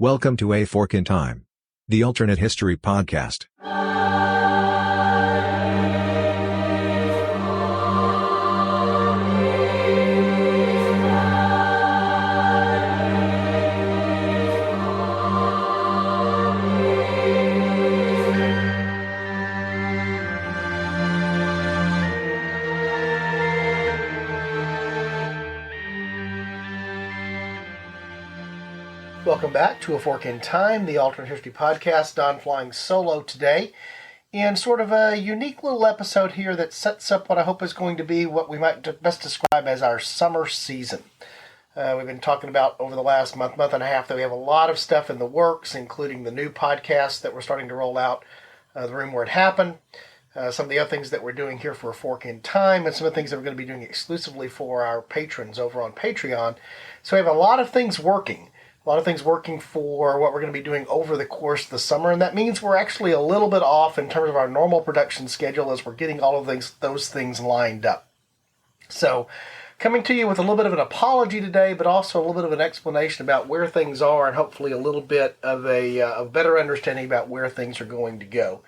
Welcome to A Fork in Time, the alternate history podcast. Welcome back to A Fork in Time, the alternate history podcast. Don flying solo today, and sort of a unique little episode here that sets up what I hope is going to be what we might best describe as our summer season. We've been talking about over the last month and a half that we have a lot of stuff in the works, including the new podcast that we're starting to roll out, The Room Where It Happened, some of the other things that we're doing here for A Fork in Time, and some of the things that we're going to be doing exclusively for our patrons over on Patreon. So we have a lot of things working. A lot of things working for what we're going to be doing over the course of the summer, and that means we're actually a little bit off in terms of our normal production schedule as we're getting all of those things lined up. So, coming to you with a little bit of an apology today, but also a little bit of an explanation about where things are, and hopefully a little bit of a better understanding about where things are going to go.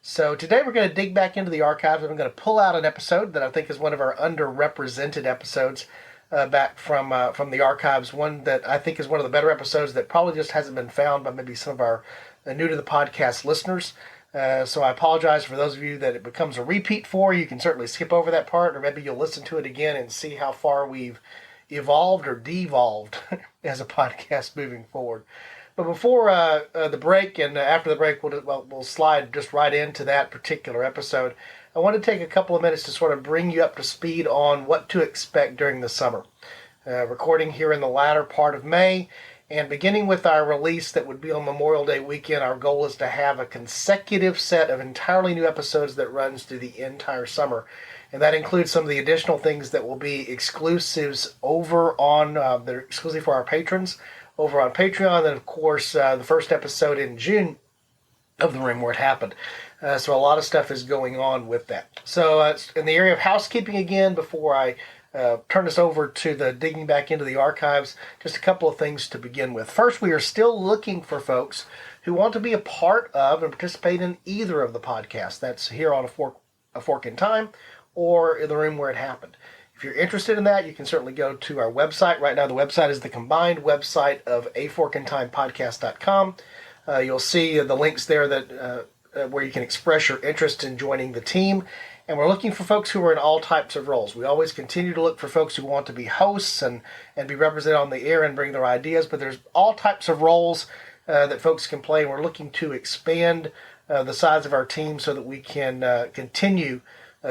So today we're going to dig back into the archives, and I'm going to pull out an episode that I think is one of our underrepresented episodes. Back from the archives, one that I think is one of the better episodes that probably just hasn't been found by maybe some of our new to the podcast listeners. So I apologize for those of you that it becomes a repeat for. You can certainly skip over that part, or maybe you'll listen to it again and see how far we've evolved or devolved as a podcast moving forward. But before the break and after the break, we'll slide just right into that particular episode. I want to take a couple of minutes to sort of bring you up to speed on what to expect during the summer. Recording here in the latter part of May, and beginning with our release that would be on Memorial Day weekend, our goal is to have a consecutive set of entirely new episodes that runs through the entire summer. And that includes some of the additional things that will be exclusives over on, they're exclusive for our patrons over on Patreon, and of course the first episode in June of The Room Where It Happened. So a lot of stuff is going on with that. So in the area of housekeeping again, before I turn this over to the digging back into the archives, just a couple of things to begin with. First, we are still looking for folks who want to be a part of and participate in either of the podcasts. That's here on A Fork in Time or in The Room Where It Happened. If you're interested in that, you can certainly go to our website. Right now, the website is the combined website of aforkintimepodcast.com. You'll see the links there that where you can express your interest in joining the team. And we're looking for folks who are in all types of roles. We always continue to look for folks who want to be hosts and be represented on the air and bring their ideas, but there's all types of roles that folks can play. And we're looking to expand the size of our team so that we can continue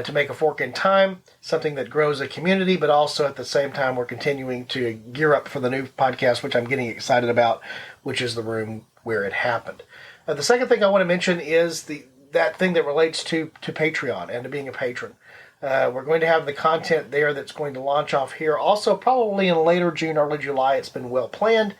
to make A Fork in Time something that grows a community, but also at the same time we're continuing to gear up for the new podcast, which I'm getting excited about, which is The Room Where It Happened. The second thing I want to mention is that thing that relates to Patreon and to being a patron. We're going to have the content there that's going to launch off here. Also, probably in later June, early July, it's been well planned.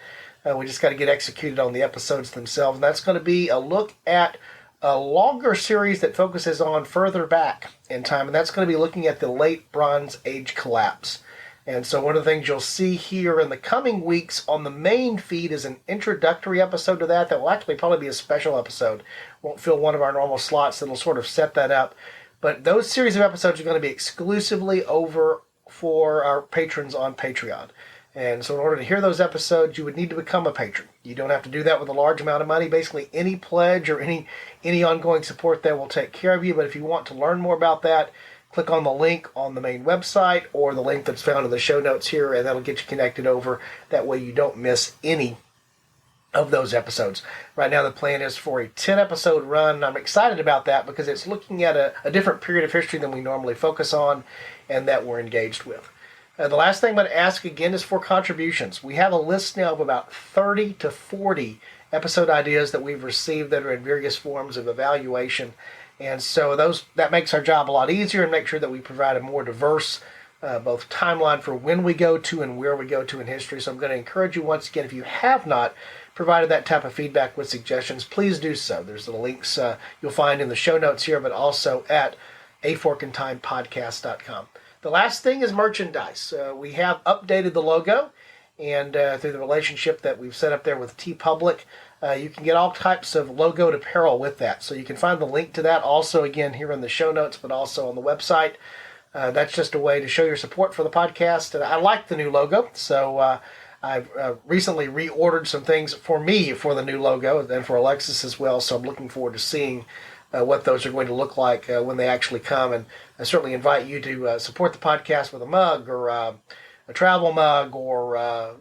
We just got to get executed on the episodes themselves. And that's going to be a look at a longer series that focuses on further back in time. And that's going to be looking at the late Bronze Age collapse. And so one of the things you'll see here in the coming weeks on the main feed is an introductory episode to that will actually probably be a special episode. Won't fill one of our normal slots. That'll sort of set that up. But those series of episodes are going to be exclusively over for our patrons on Patreon. And so in order to hear those episodes, you would need to become a patron. You don't have to do that with a large amount of money. Basically, any pledge or any ongoing support there will take care of you. But if you want to learn more about that, click on the link on the main website or the link that's found in the show notes here, and that'll get you connected over. That way you don't miss any of those episodes. Right now the plan is for a 10-episode run. I'm excited about that because it's looking at a different period of history than we normally focus on and that we're engaged with. The last thing I'm going to ask again is for contributions. We have a list now of about 30 to 40 episode ideas that we've received that are in various forms of evaluation. And so that makes our job a lot easier and make sure that we provide a more diverse both timeline for when we go to and where we go to in history. So I'm going to encourage you once again, if you have not provided that type of feedback with suggestions, please do so. There's the links you'll find in the show notes here, but also at aforkintimepodcast.com. The last thing is merchandise. We have updated the logo, and through the relationship that we've set up there with TeePublic, you can get all types of logoed apparel with that. So you can find the link to that also, again, here in the show notes, but also on the website. That's just a way to show your support for the podcast. And I like the new logo, so I've recently reordered some things for me for the new logo and for Alexis as well, so I'm looking forward to seeing what those are going to look like when they actually come. And I certainly invite you to support the podcast with a mug or a travel mug or,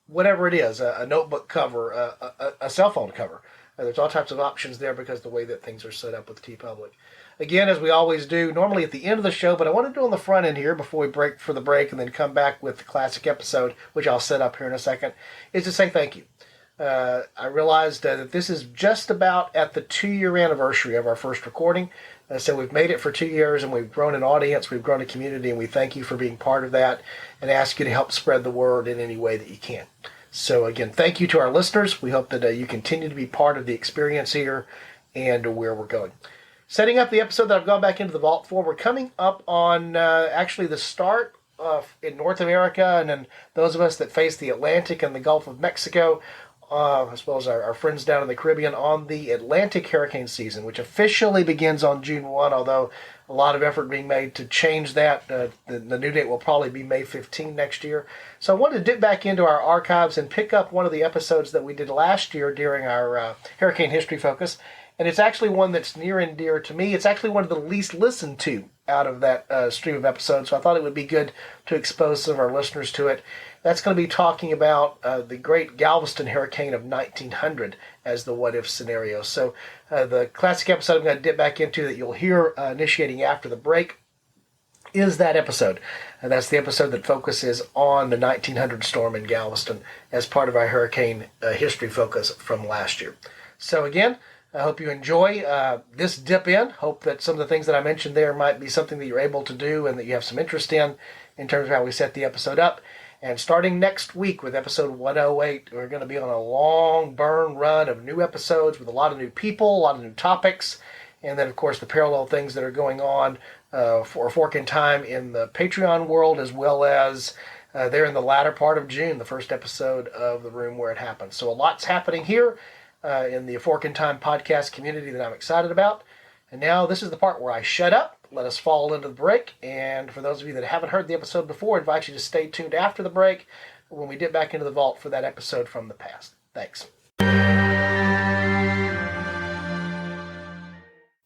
whatever it is, a notebook cover, a cell phone cover. There's all types of options there because of the way that things are set up with TeePublic. Again, as we always do, normally at the end of the show, but I want to do on the front end here before we break for the break and then come back with the classic episode, which I'll set up here in a second, is to say thank you. I realized that this is just about at the 2-year anniversary of our first recording. So we've made it for 2 years, and we've grown an audience, we've grown a community, and we thank you for being part of that and ask you to help spread the word in any way that you can. So again, thank you to our listeners. We hope that you continue to be part of the experience here and where we're going. Setting up the episode that I've gone back into the vault for, we're coming up on actually the start in North America, and then those of us that face the Atlantic and the Gulf of Mexico, as well as our friends down in the Caribbean, on the Atlantic hurricane season, which officially begins on June 1, although a lot of effort being made to change that. The new date will probably be May 15 next year. So I wanted to dip back into our archives and pick up one of the episodes that we did last year during our Hurricane History Focus. And it's actually one that's near and dear to me. It's actually one of the least listened to out of that stream of episodes, so I thought it would be good to expose some of our listeners to it. That's going to be talking about the great Galveston hurricane of 1900 as the what-if scenario. So the classic episode I'm going to dip back into that you'll hear initiating after the break is that episode. And that's the episode that focuses on the 1900 storm in Galveston as part of our hurricane history focus from last year. So again, I hope you enjoy this dip in. Hope that some of the things that I mentioned there might be something that you're able to do and that you have some interest in terms of how we set the episode up. And starting next week with episode 108, we're going to be on a long burn run of new episodes with a lot of new people, a lot of new topics, and then, of course, the parallel things that are going on for Fork in Time in the Patreon world, as well as there in the latter part of June, the first episode of The Room Where It Happened. So a lot's happening here in the Fork in Time podcast community that I'm excited about. And now this is the part where I shut up, let us fall into the break. And for those of you that haven't heard the episode before, I invite you to stay tuned after the break when we dip back into the vault for that episode from the past. Thanks.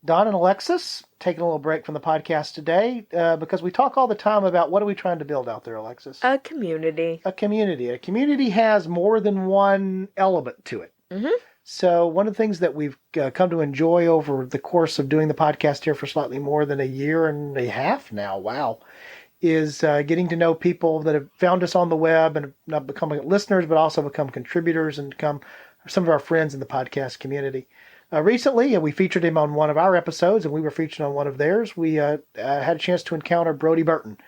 Don and Alexis, taking a little break from the podcast today because we talk all the time about what are we trying to build out there, Alexis? A community. A community. A community has more than one element to it. Mm-hmm. So one of the things that we've come to enjoy over the course of doing the podcast here for slightly more than a year and a half now, wow, is getting to know people that have found us on the web and have not become listeners, but also become contributors and become some of our friends in the podcast community. Recently, we featured him on one of our episodes, and we were featured on one of theirs. We had a chance to encounter Brody Burton.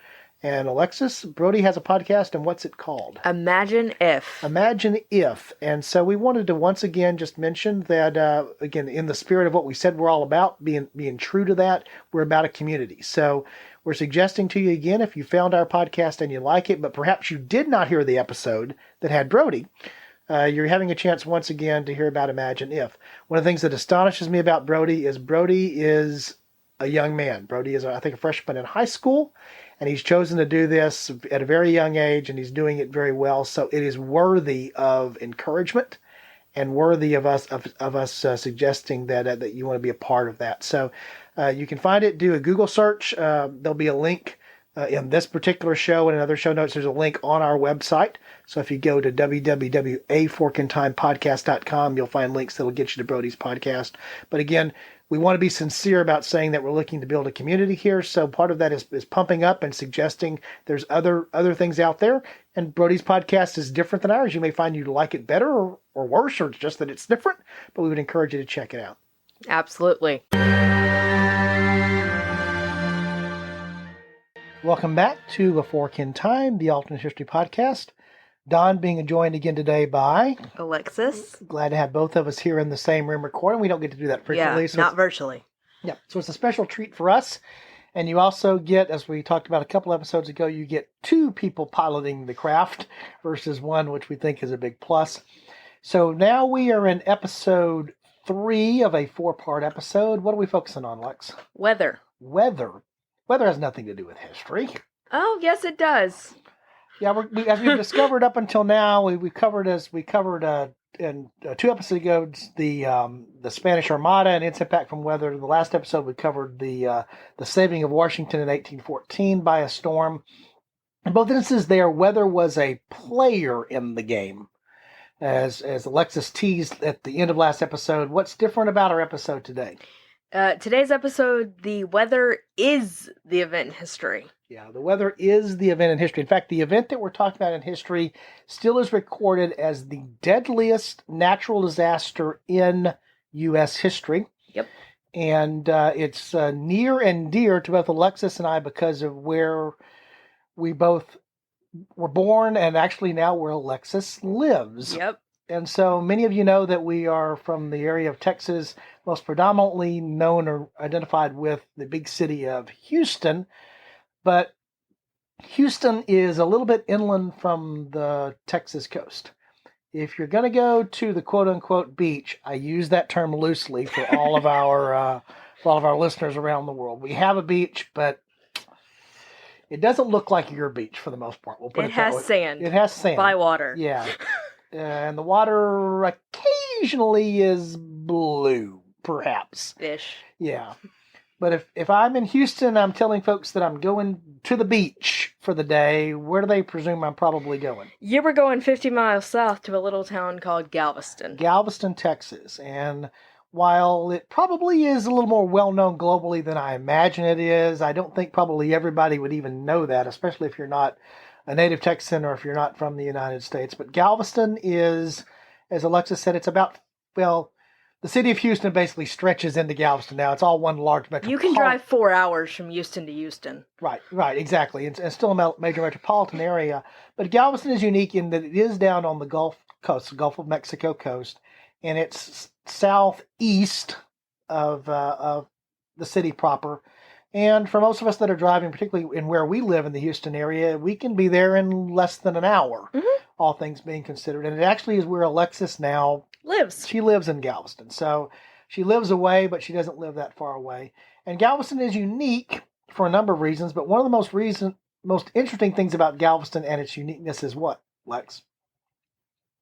And Alexis, Brody has a podcast, and what's it called? Imagine If. Imagine If. And so we wanted to once again just mention that, again, in the spirit of what we said we're all about, being true to that, we're about a community. So we're suggesting to you again, if you found our podcast and you like it, but perhaps you did not hear the episode that had Brody, you're having a chance once again to hear about Imagine If. One of the things that astonishes me about Brody is a young man. Brody is, I think, a freshman in high school. And he's chosen to do this at a very young age, and he's doing it very well. So it is worthy of encouragement and worthy of us suggesting that you want to be a part of that. So you can find it. Do a Google search. There'll be a link in this particular show and in other show notes. There's a link on our website. So if you go to www.aforkintimepodcast.com, you'll find links that'll get you to Brody's podcast. But again, we want to be sincere about saying that we're looking to build a community here. So part of that is pumping up and suggesting there's other things out there. And Brody's podcast is different than ours. You may find you like it better or worse, or just that it's different. But we would encourage you to check it out. Absolutely. Welcome back to A Fork in Time, the Alternate History Podcast. Don being joined again today by Alexis. Glad to have both of us here in the same room recording. We don't get to do that frequently. Yeah, not virtually. Yeah, so it's a special treat for us. And you also get, as we talked about a couple episodes ago, you get 2 people piloting the craft versus 1, which we think is a big plus. So now we are in episode 3 of a 4-part episode. What are we focusing on, Lex? Weather. Weather. Weather has nothing to do with history. Oh, yes, it does. Yeah, as we've discovered up until now, we covered in 2 episodes ago the Spanish Armada and its impact from weather. The last episode we covered the saving of Washington in 1814 by a storm. In both instances, weather was a player in the game. As Alexis teased at the end of last episode, what's different about our episode today? Today's episode, the weather is the event in history. Yeah, the weather is the event in history. In fact, the event that we're talking about in history still is recorded as the deadliest natural disaster in U.S. history. Yep. And it's near and dear to both Alexis and I because of where we both were born and actually now where Alexis lives. Yep. And so many of you know that we are from the area of Texas, most predominantly known or identified with the big city of Houston. But Houston is a little bit inland from the Texas coast. If you're going to go to the quote-unquote beach, I use that term loosely for all of our listeners around the world. We have a beach, but it doesn't look like your beach for the most part. We'll put it that way. It has sand. It has sand. By water. Yeah. And the water occasionally is blue, perhaps. Fish. Yeah. But if I'm in Houston, I'm telling folks that I'm going to the beach for the day, where do they presume I'm probably going? You were going 50 miles south to a little town called Galveston. Galveston, Texas. And while it probably is a little more well-known globally than I imagine it is, I don't think probably everybody would even know that, especially if you're not a native Texan or if you're not from the United States. But Galveston is, as Alexis said, it's about, the city of Houston basically stretches into Galveston now. It's all one large metropolitan. You can drive 4 hours from Houston to Houston. Right, exactly. It's still a major metropolitan area. But Galveston is unique in that it is down on the Gulf Coast, the Gulf of Mexico coast, and it's southeast of the city proper. And for most of us that are driving, particularly in where we live in the Houston area, we can be there in less than an hour, all things being considered. And it actually is where Alexis now lives. She lives in Galveston. So she lives away, but she doesn't live that far away. And Galveston is unique for a number of reasons, but one of the most interesting things about Galveston and its uniqueness is what, Lex?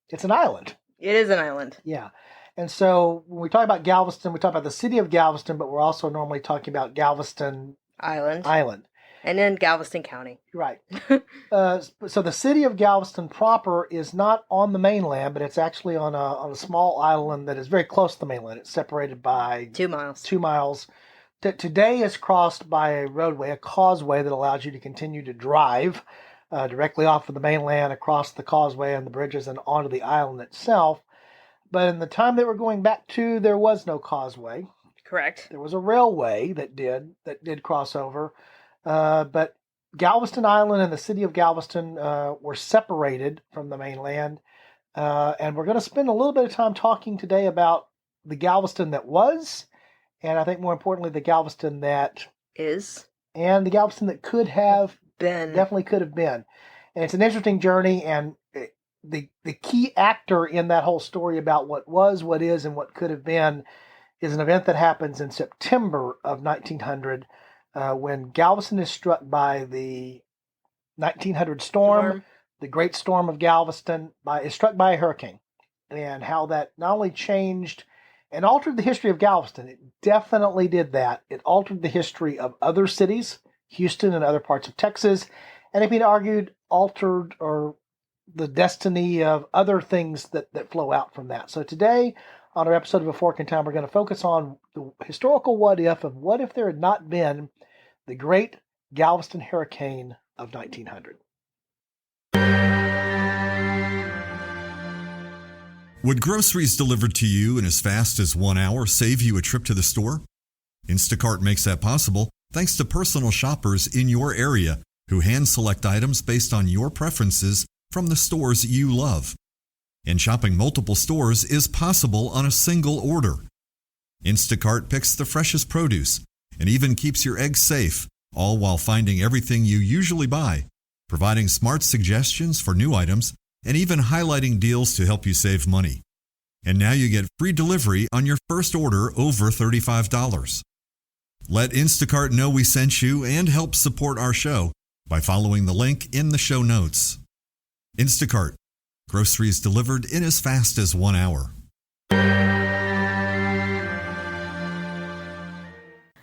It's an island. It is an island. Yeah. And so when we talk about Galveston, we talk about the city of Galveston, but we're also normally talking about Galveston Island. And in Galveston County. Right. So the city of Galveston proper is not on the mainland, but it's actually on a small island that is very close to the mainland. It's separated by 2 miles. 2 miles. Today it's crossed by a roadway, a causeway that allows you to continue to drive directly off of the mainland, across the causeway and the bridges and onto the island itself. But in the time that we're going back to, there was no causeway. Correct. There was a railway that did cross over. But Galveston Island and the city of Galveston were separated from the mainland. And we're going to spend a little bit of time talking today about the Galveston that was, and I think more importantly, the Galveston that is, and the Galveston that could have been. Definitely could have been. And it's an interesting journey, and the key actor in that whole story about what was, what is, and what could have been is an event that happens in September of 1900 when Galveston is struck by the 1900 storm. The Great Storm of Galveston is struck by a hurricane, and how that not only changed and altered the history of Galveston, it definitely did that. It altered the history of other cities, Houston and other parts of Texas, and it can be argued altered or the destiny of other things that flow out from that. So today, on our episode of A Fork in Time, we're going to focus on the historical what if there had not been the Great Galveston Hurricane of 1900. Would groceries delivered to you in as fast as 1 hour save you a trip to the store? Instacart makes that possible thanks to personal shoppers in your area who hand-select items based on your preferences from the stores you love. And shopping multiple stores is possible on a single order. Instacart picks the freshest produce and even keeps your eggs safe all while finding everything you usually buy, providing smart suggestions for new items, and even highlighting deals to help you save money. And now you get free delivery on your first order over $35. Let Instacart know we sent you and help support our show by following the link in the show notes. Instacart. Groceries delivered in as fast as 1 hour.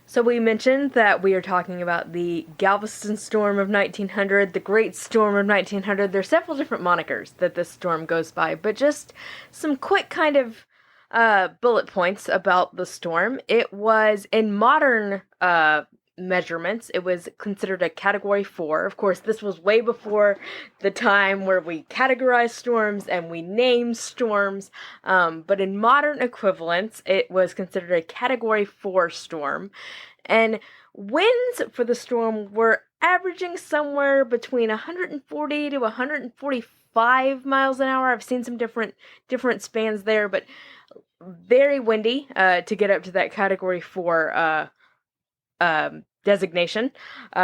So we mentioned that we are talking about the Galveston Storm of 1900, the Great Storm of 1900. There's several different monikers that this storm goes by, but just some quick kind of bullet points about the storm. It was, in modern measurements, it was considered a Category 4. Of course, this was way before the time where we categorize storms and we name storms, but in modern equivalents, it was considered a Category 4 storm. And winds for the storm were averaging somewhere between 140 to 145 miles an hour. I've seen some different spans there, but very windy to get up to that Category 4 designation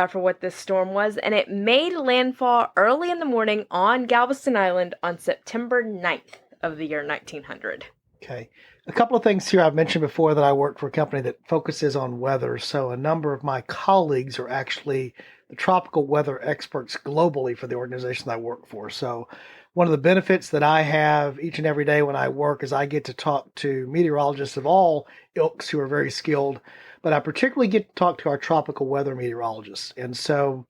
for what this storm was. And it made landfall early in the morning on Galveston Island on September 9th of the year 1900. Okay. A couple of things here I've mentioned before that I work for a company that focuses on weather. So a number of my colleagues are actually the tropical weather experts globally for the organization that I work for. So one of the benefits that I have each and every day when I work is I get to talk to meteorologists of all ilks who are very skilled, but I particularly get to talk to our tropical weather meteorologists. And so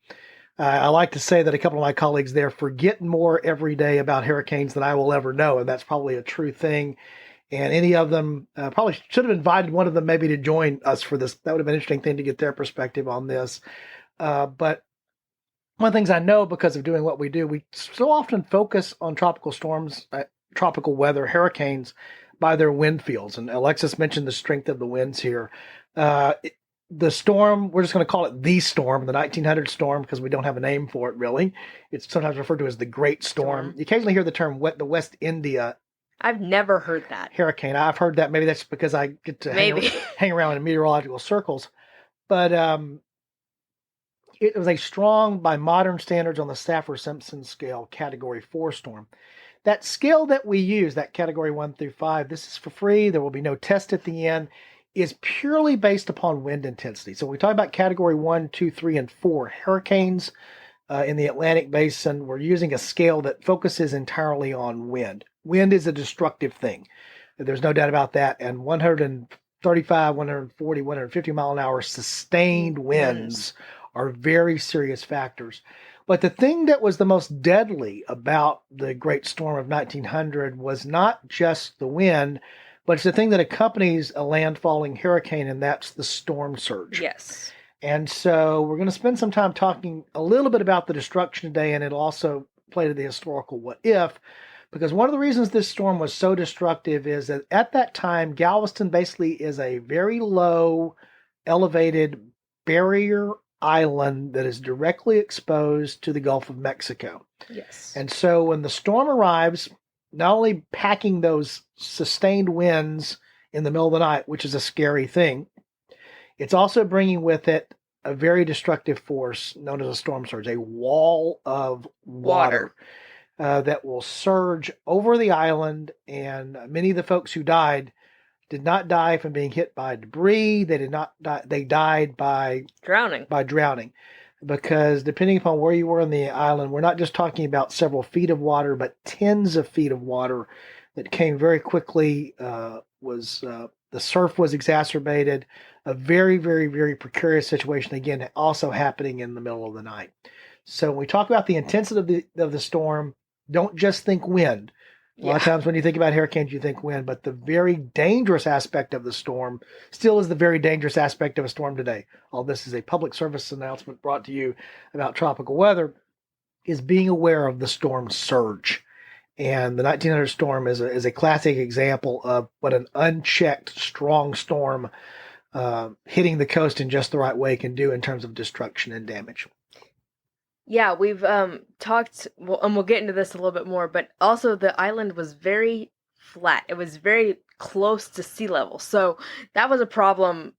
I like to say that a couple of my colleagues there forget more every day about hurricanes than I will ever know, and that's probably a true thing. And any of them probably should have invited one of them maybe to join us for this. That would have been an interesting thing to get their perspective on this. But one of the things I know because of doing what we do, we so often focus on tropical storms, tropical weather, hurricanes by their wind fields. And Alexis mentioned the strength of the winds here. The storm, we're just going to call it the storm, the 1900 storm, because we don't have a name for it really. It's sometimes referred to as the Great Storm. You occasionally hear the term the West India I've never heard that. hurricane. I've heard that. Maybe that's because I get to hang around in meteorological circles. But it was a strong, by modern standards on the Saffir-Simpson scale, Category 4 storm. That scale that we use, that Category 1 through 5, this is for free. There will be no test at the end, is purely based upon wind intensity. So when we talk about Category 1, 2, 3, and 4 hurricanes in the Atlantic Basin, we're using a scale that focuses entirely on wind. Wind is a destructive thing. There's no doubt about that. And 135, 140, 150 mile an hour sustained winds are very serious factors. But the thing that was the most deadly about the Great Storm of 1900 was not just the wind, but it's the thing that accompanies a landfalling hurricane, and that's the storm surge. Yes. And so we're going to spend some time talking a little bit about the destruction today, and it'll also play to the historical what if, because one of the reasons this storm was so destructive is that at that time, Galveston basically is a very low, elevated barrier island that is directly exposed to the Gulf of Mexico. Yes. And so when the storm arrives, not only packing those sustained winds in the middle of the night, which is a scary thing, it's also bringing with it a very destructive force known as a storm surge, a wall of water. That will surge over the island, and many of the folks who died did not die from being hit by debris. They did not die. They died by drowning. Because depending upon where you were on the island, we're not just talking about several feet of water, but tens of feet of water that came very quickly. The surf was exacerbated. A very, very, very precarious situation. Again, also happening in the middle of the night. So when we talk about the intensity of the storm, don't just think wind. A lot of times when you think about hurricanes, you think wind, but the very dangerous aspect of the storm still is the very dangerous aspect of a storm today. All this is a public service announcement brought to you about tropical weather, is being aware of the storm surge. And the 1900 storm is a classic example of what an unchecked, strong storm hitting the coast in just the right way can do in terms of destruction and damage. Yeah, we've talked, and we'll get into this a little bit more, but also the island was very flat. It was very close to sea level. So that was a problem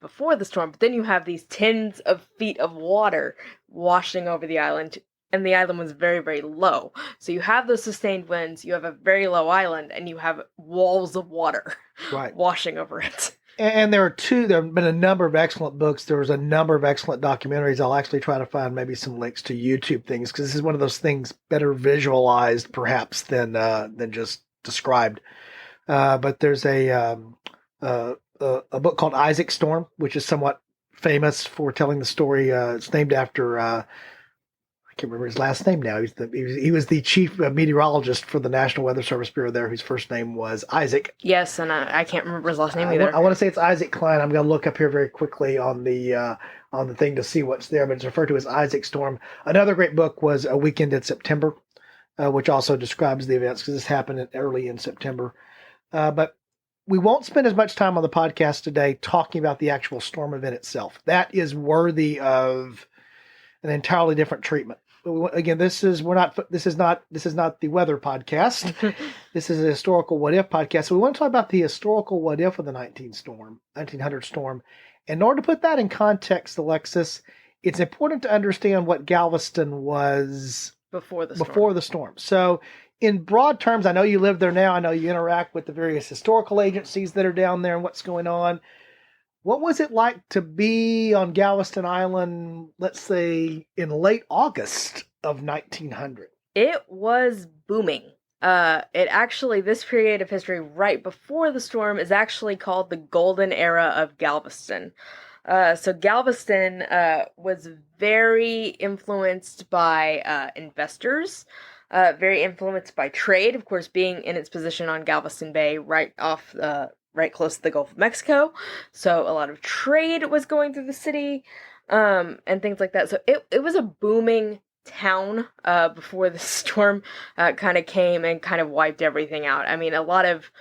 before the storm, but then you have these tens of feet of water washing over the island, and the island was very, very low. So you have those sustained winds, you have a very low island, and you have walls of water Right. washing over it. And there have been a number of excellent books. There was a number of excellent documentaries. I'll actually try to find maybe some links to YouTube things, because this is one of those things better visualized perhaps than just described. But there's a book called Isaac Storm, which is somewhat famous for telling the story. It's named after I can't remember his last name now. He was the chief meteorologist for the National Weather Service Bureau there, whose first name was Isaac. Yes, and I can't remember his last name either. I want to say it's Isaac Klein. I'm going to look up here very quickly on the thing to see what's there, but it's referred to as Isaac Storm. Another great book was A Weekend in September, which also describes the events, because this happened early in September. But we won't spend as much time on the podcast today talking about the actual storm event itself. That is worthy of an entirely different treatment. Again, this is not the weather podcast. This is a historical what if podcast. So we want to talk about the historical what if of the 1900 storm. In order to put that in context, Alexis, it's important to understand what Galveston was before the storm. So, in broad terms, I know you live there now. I know you interact with the various historical agencies that are down there and what's going on. What was it like to be on Galveston Island, let's say, in late August of 1900? It was booming. This period of history right before the storm is actually called the Golden Era of Galveston. So Galveston was very influenced by investors, very influenced by trade, of course, being in its position on Galveston Bay, right close to the Gulf of Mexico. So a lot of trade was going through the city, and things like that. So it was a booming town before the storm kind of came and kind of wiped everything out. I mean, a lot of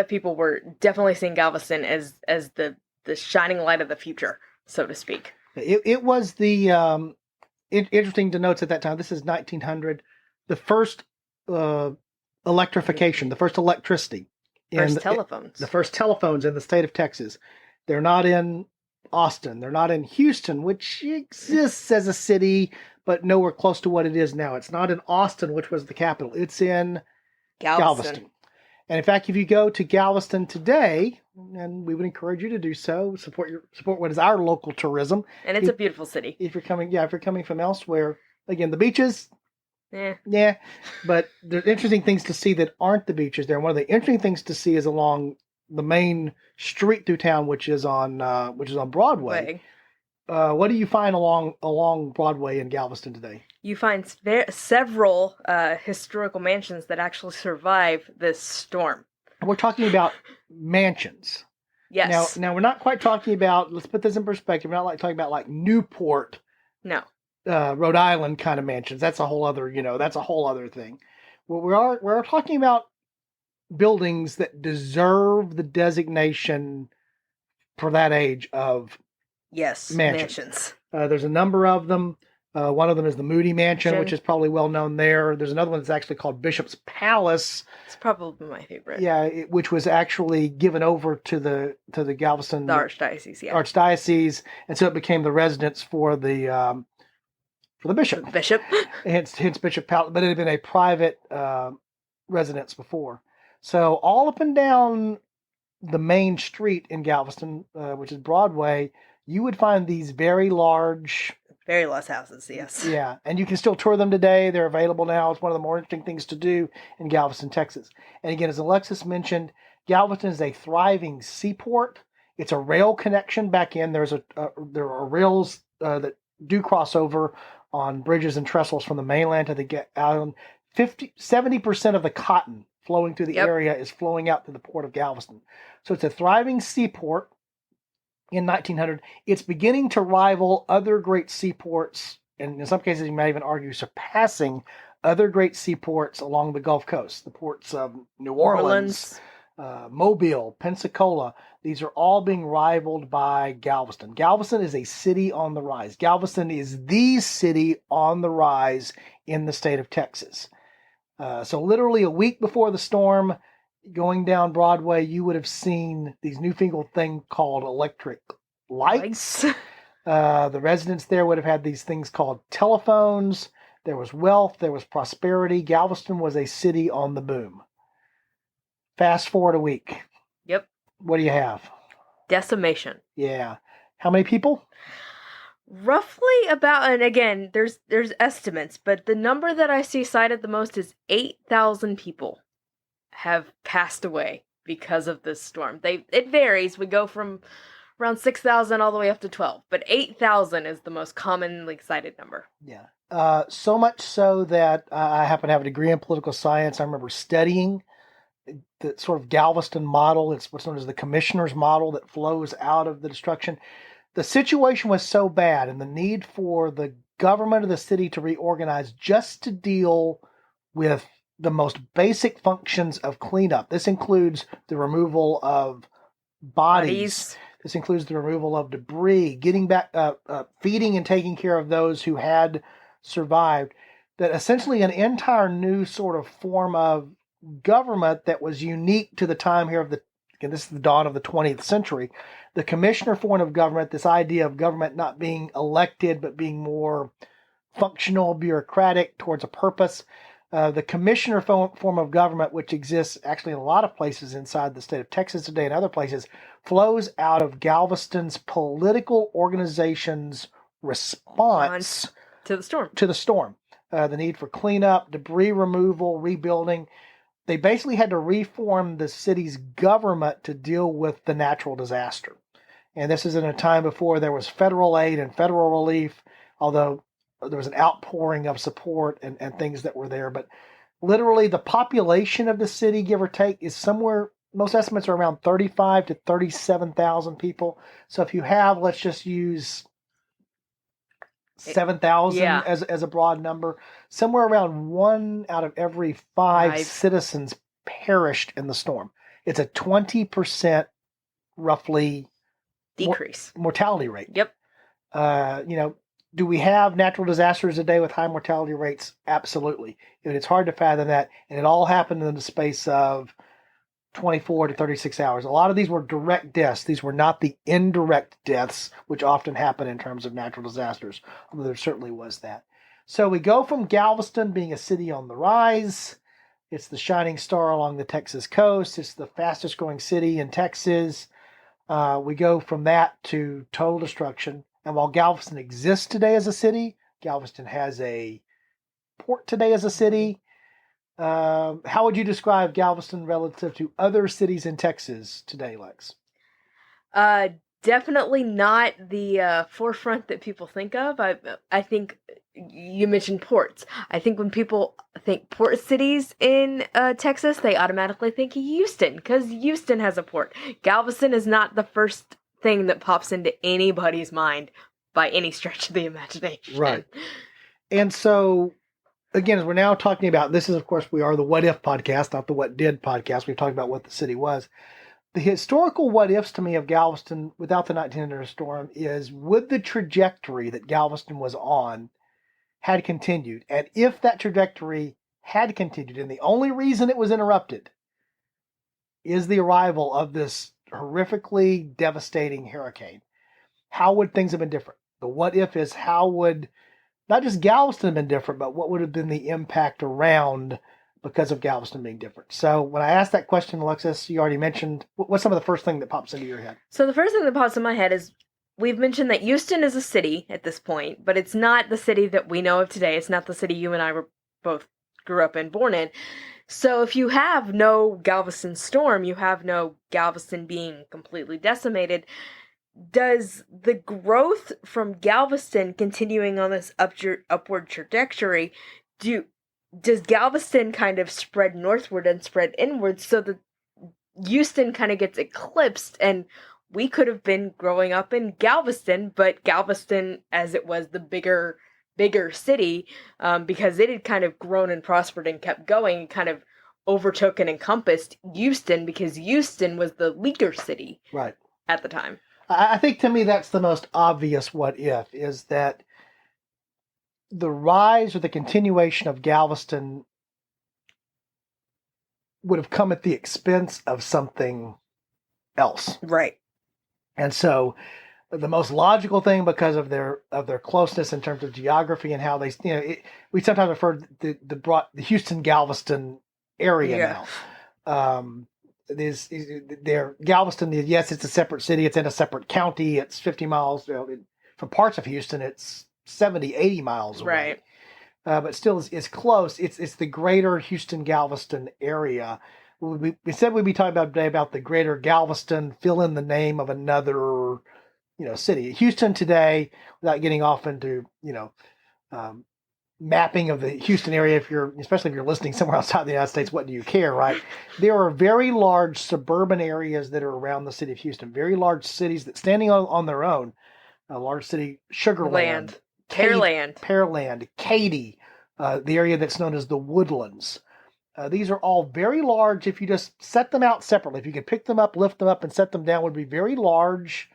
people were definitely seeing Galveston as the shining light of the future, so to speak. It was the interesting to note at that time. This is 1900, the first electrification, the first electricity, The first telephones in the state of Texas. They're not in Austin. They're not in Houston, which exists as a city, but nowhere close to what it is now. It's not in Austin, which was the capital. It's in Galveston. And in fact, if you go to Galveston today, and we would encourage you to do so, support what is our local tourism. And it's a beautiful city. If you're coming from elsewhere, again, the beaches, yeah. But there's interesting things to see that aren't the beaches there. One of the interesting things to see is along the main street through town, which is on Broadway. What do you find along Broadway in Galveston today? You find several historical mansions that actually survive this storm. We're talking about mansions. Yes. Now we're not quite talking about. Let's put this in perspective. We're not talking about like Newport. No. Rhode Island kind of mansions. That's a whole other. That's a whole other thing. We're talking about buildings that deserve the designation for that age of mansions. There's a number of them. One of them is the Moody Mansion, which is probably well known there. There's another one that's actually called Bishop's Palace. It's probably my favorite. Yeah, which was actually given over to the Galveston Archdiocese. Yeah. Archdiocese, and so it became the residence for the bishop. Hence Bishop Palace, but it had been a private residence before. So all up and down the main street in Galveston, which is Broadway, you would find these very large houses, yes. Yeah, and you can still tour them today. They're available now. It's one of the more interesting things to do in Galveston, Texas. And again, as Alexis mentioned, Galveston is a thriving seaport. It's a rail connection back in. There are rails that do cross over on bridges and trestles from the mainland to the island. 70% of the cotton flowing through the area is flowing out to the port of Galveston. So it's a thriving seaport. In 1900, it's beginning to rival other great seaports, and in some cases you might even argue surpassing other great seaports along the Gulf Coast. The ports of New Orleans. Mobile, Pensacola. These are all being rivaled by Galveston. Galveston is a city on the rise. Galveston is the city on the rise in the state of Texas. So literally a week before the storm, going down Broadway, you would have seen these newfangled thing called electric lights. The residents there would have had these things called telephones. There was wealth. There was prosperity. Galveston was a city on the boom. Fast forward a week. Yep. What do you have? Decimation. Yeah. How many people? Roughly about, and again, there's estimates, but the number that I see cited the most is 8,000 people have passed away because of this storm. It varies. We go from around 6,000 all the way up to 12, but 8,000 is the most commonly cited number. Yeah. So much so that I happen to have a degree in political science. I remember studying the sort of Galveston model. It's what's known as the commissioner's model that flows out of the destruction. The situation was so bad, and the need for the government of the city to reorganize just to deal with the most basic functions of cleanup. This includes the removal of bodies. This includes the removal of debris, getting back, feeding and taking care of those who had survived. That essentially an entire new sort of form of government that was unique to the time here of this is the dawn of the 20th century. The commissioner form of government, this idea of government not being elected but being more functional, bureaucratic towards a purpose. The commissioner form of government, which exists actually in a lot of places inside the state of Texas today and other places, flows out of Galveston's political organization's response to the storm. The need for cleanup, debris removal, rebuilding. They basically had to reform the city's government to deal with the natural disaster. And this is in a time before there was federal aid and federal relief, although there was an outpouring of support and things that were there. But literally the population of the city, give or take, is somewhere, most estimates are around 35 to 37,000 people. So if you have, let's just use 7,000 as a broad number, somewhere around 1 out of every 5 citizens perished in the storm. It's a 20% roughly decrease mortality rate. Yep. Do we have natural disasters today with high mortality rates? Absolutely. It's hard to fathom that. And it all happened in the space of 24 to 36 hours. A lot of these were direct deaths. These were not the indirect deaths, which often happen in terms of natural disasters, although there certainly was that. So we go from Galveston being a city on the rise. It's the shining star along the Texas coast. It's the fastest growing city in Texas. We go from that to total destruction. And while Galveston exists today as a city, Galveston has a port today as a city. How would you describe Galveston relative to other cities in Texas today, Lex? Definitely not the forefront that people think of. I think you mentioned ports. I think when people think port cities in Texas, they automatically think Houston, because Houston has a port. Galveston is not the first thing that pops into anybody's mind by any stretch of the imagination. Right. And so, again, as we're now talking about, this is, of course, we are the What If podcast, not the What Did podcast. We've talked about what the city was. The historical what ifs to me of Galveston without the 1900 storm is, would the trajectory that Galveston was on had continued? And if that trajectory had continued, and the only reason it was interrupted is the arrival of this horrifically devastating hurricane, how would things have been different? The what if is, how would not just Galveston have been different, but what would have been the impact around because of Galveston being different? So when I asked that question, Alexis, you already mentioned, what's some of the first thing that pops into your head? So the first thing that pops in my head is, we've mentioned that Houston is a city at this point, but it's not the city that we know of today. It's not the city you and I were both grew up and born in. So if you have no Galveston storm, you have no Galveston being completely decimated. Does the growth from Galveston continuing on this upward trajectory, does Galveston kind of spread northward and spread inward so that Houston kind of gets eclipsed, and we could have been growing up in Galveston, but Galveston, as it was the bigger city, because it had kind of grown and prospered and kept going, kind of overtook and encompassed Houston, because Houston was the leader city right at the time. I think, to me, that's the most obvious what if, is that the rise or the continuation of Galveston would have come at the expense of something else. Right. And so the most logical thing, because of their closeness in terms of geography and how they, we sometimes refer to the Houston Galveston area Yeah. now. Their Galveston, yes, it's a separate city. It's in a separate county. It's 50 miles from parts of Houston. It's 70, 80 miles away. Right. But still, it's close. It's the greater Houston Galveston area. We said we'd be talking about today about the greater Galveston. Fill in the name of another, city. Houston today, without getting off into mapping of the Houston area. Especially if you're listening somewhere outside the United States, what do you care, right? There are very large suburban areas that are around the city of Houston. Very large cities that standing on their own. A large city, Sugarland. Pearland, Katy, the area that's known as the Woodlands. These are all very large. If you just set them out separately, if you could pick them up, lift them up, and set them down, would be very large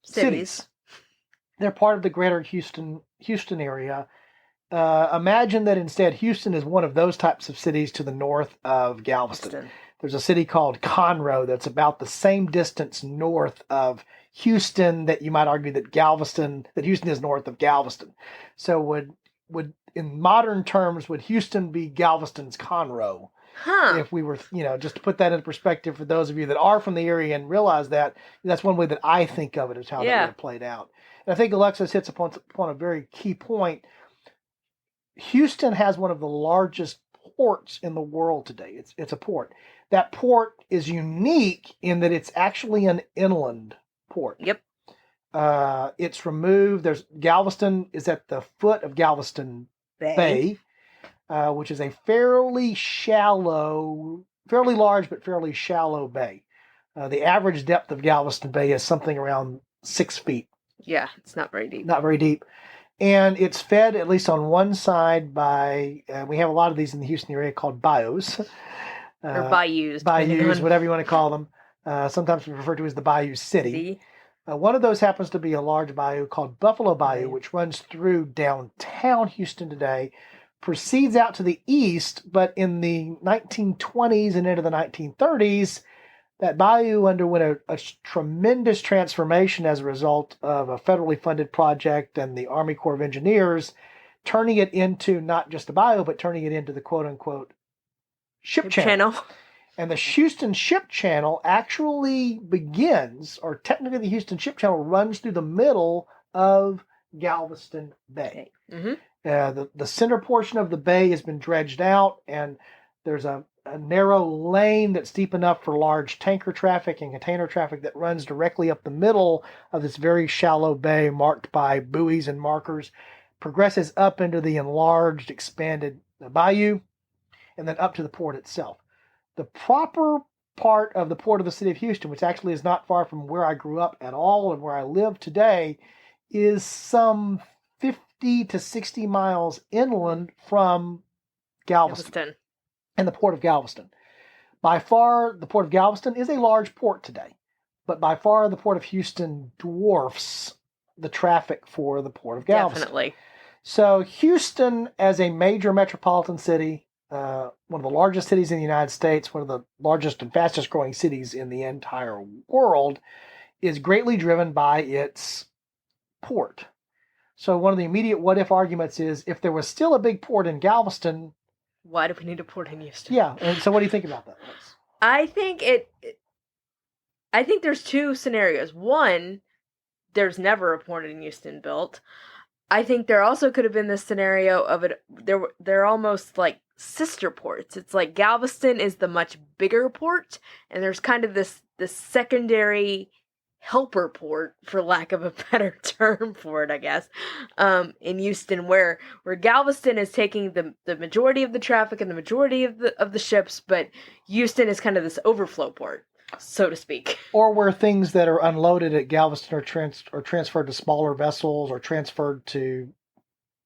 cities. They're part of the greater Houston area. Imagine that instead Houston is one of those types of cities to the north of Galveston. There's a city called Conroe that's about the same distance north of Houston that you might argue that Houston is north of Galveston. So would in modern terms, would Houston be Galveston's Conroe? If we were, just to put that into perspective for those of you that are from the area and realize that's one way that I think of it, is how that would have played out. And I think Alexis hits upon a very key point. Houston has one of the largest ports in the world today. It's a port. That port is unique in that it's actually an inland port. Yep. It's removed. Galveston is at the foot of Galveston Bay, which is a fairly large but fairly shallow bay. The average depth of Galveston Bay is something around 6 feet. Yeah, it's not very deep. Not very deep. And it's fed, at least on one side, by, we have a lot of these in the Houston area called bayous. Or bayous. Bayous, whatever you want to call them. Sometimes referred to as the Bayou City. One of those happens to be a large bayou called Buffalo Bayou, which runs through downtown Houston today, proceeds out to the east, but in the 1920s and into the 1930s, that bayou underwent a tremendous transformation as a result of a federally funded project and the Army Corps of Engineers turning it into not just a bayou, but turning it into the quote-unquote ship channel. And the Houston Ship Channel actually begins, or technically the Houston Ship Channel runs through the middle of Galveston Bay. Mm-hmm. The center portion of the bay has been dredged out, and there's a narrow lane that's deep enough for large tanker traffic and container traffic that runs directly up the middle of this very shallow bay marked by buoys and markers, progresses up into the enlarged, expanded bayou, and then up to the port itself. The proper part of the port of the city of Houston, which actually is not far from where I grew up at all and where I live today, is some 50 to 60 miles inland from Galveston. And the port of Galveston. By far, the port of Galveston is a large port today, but by far the port of Houston dwarfs the traffic for the port of Galveston. Definitely. So Houston, as a major metropolitan city, one of the largest cities in the United States, one of the largest and fastest growing cities in the entire world, is greatly driven by its port. So one of the immediate what-if arguments is, if there was still a big port in Galveston, why do we need a port in Houston? Yeah, and so what do you think about that? I think there's two scenarios. One, there's never a port in Houston built. I think there also could have been this scenario of it. They're almost like sister ports. It's like Galveston is the much bigger port, and there's kind of this secondary helper port, for lack of a better term for it, I guess, in Houston, where Galveston is taking the majority of the traffic and the majority of the ships, but Houston is kind of this overflow port, so to speak. Or where things that are unloaded at Galveston are transferred to smaller vessels or transferred to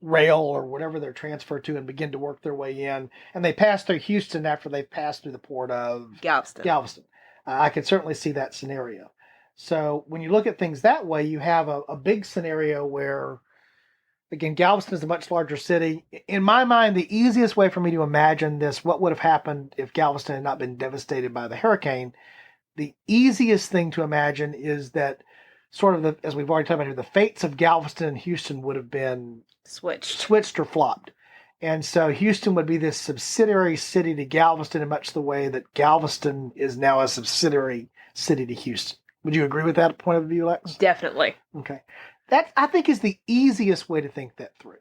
rail or whatever they're transferred to and begin to work their way in, and they pass through Houston after they've passed through the port of Galveston. I could certainly see that scenario. So when you look at things that way, you have a big scenario where Again, Galveston is a much larger city. In my mind, the easiest way for me to imagine this, what would have happened if Galveston had not been devastated by the hurricane, the easiest thing to imagine is that sort of as we've already talked about here, the fates of Galveston and Houston would have been switched or flopped. And so Houston would be this subsidiary city to Galveston in much the way that Galveston is now a subsidiary city to Houston. Would you agree with that point of view, Lex? Definitely. Okay. That, I think, is the easiest way to think that through.